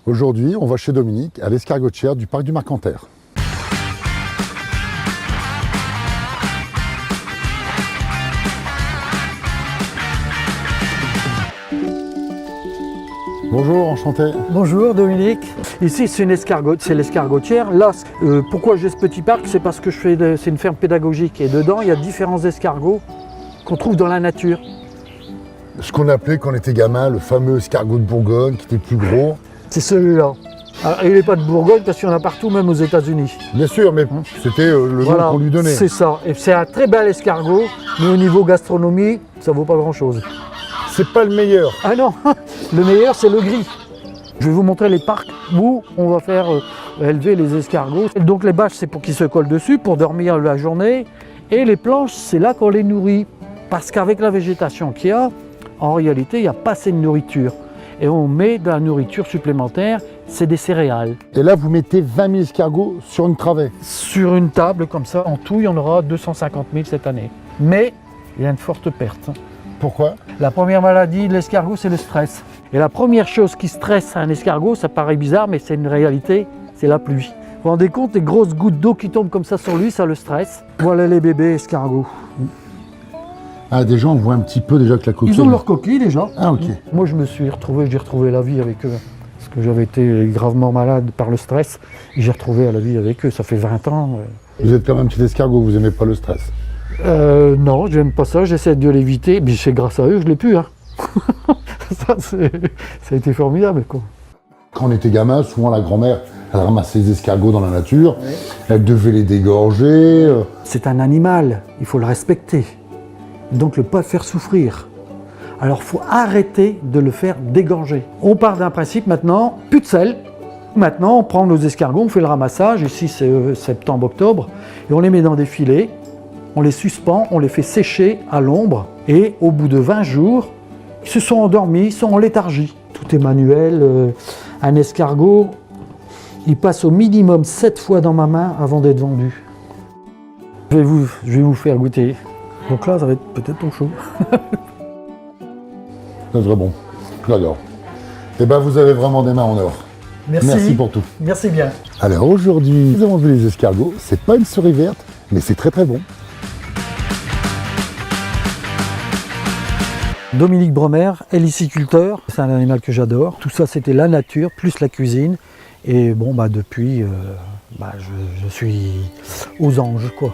Aujourd'hui, on va chez Dominique, à l'escargotière du parc du Marcanterre. Bonjour, enchanté. Bonjour Dominique. Ici c'est une escargotte, c'est l'escargotière. Là, pourquoi j'ai ce petit parc, c'est parce que c'est une ferme pédagogique et dedans il y a différents escargots qu'on trouve dans la nature. Ce qu'on appelait quand on était gamin le fameux escargot de Bourgogne qui était plus gros. C'est celui-là. Alors, il n'est pas de Bourgogne parce qu'il y en a partout, même aux États-Unis. Bien sûr, mais c'était le nom qu'on lui donnait. C'est ça. Et c'est un très bel escargot, mais au niveau gastronomie, ça vaut pas grand-chose. C'est pas le meilleur. Ah non, le meilleur c'est le gris. Je vais vous montrer les parcs où on va faire élever les escargots. Et donc les bâches c'est pour qu'ils se collent dessus, pour dormir la journée. Et les planches c'est là qu'on les nourrit. Parce qu'avec la végétation qu'il y a, en réalité il n'y a pas assez de nourriture. Et on met de la nourriture supplémentaire, c'est des céréales. Et là vous mettez 20 000 escargots sur une travée. Sur une table comme ça, en tout il y en aura 250 000 cette année. Mais il y a une forte perte. Pourquoi? La première maladie de l'escargot, c'est le stress. Et la première chose qui stresse un escargot, ça paraît bizarre, mais c'est une réalité, c'est la pluie. Vous vous rendez compte, les grosses gouttes d'eau qui tombent comme ça sur lui, ça le stresse. Voilà les bébés escargots. Ah, déjà on voit un petit peu déjà que la coquille. Ils ont leur coquille déjà. Ah, ok. Moi je me suis retrouvé, j'ai retrouvé la vie avec eux. Parce que j'avais été gravement malade par le stress. Et j'ai retrouvé la vie avec eux, ça fait 20 ans. Vous êtes comme un petit escargot, vous aimez pas le stress? Non, j'aime pas ça, j'essaie de l'éviter. Mais c'est grâce à eux, je l'ai pu. Hein. Ça a été formidable, quoi. Quand on était gamin, souvent la grand-mère, elle ramassait les escargots dans la nature, elle devait les dégorger. C'est un animal, il faut le respecter. Donc ne pas le faire souffrir. Alors il faut arrêter de le faire dégorger. On part d'un principe maintenant, plus de sel. Maintenant on prend nos escargots, on fait le ramassage, ici c'est septembre-octobre, et on les met dans des filets, on les suspend, on les fait sécher à l'ombre, et au bout de 20 jours, ils se sont endormis, ils sont en léthargie. Tout est manuel, un escargot, il passe au minimum 7 fois dans ma main avant d'être vendu. Je vais vous faire goûter. Donc là, ça va être peut-être ton chaud. C'est très bon, j'adore. Et ben vous avez vraiment des mains en or. Merci pour tout. Merci bien. Alors aujourd'hui, nous avons vu les escargots. C'est pas une cerise verte, mais c'est très très bon. Dominique Bremer, héliciculteur, c'est un animal que j'adore. Tout ça, c'était la nature, plus la cuisine. Et bon, depuis, je suis aux anges, quoi.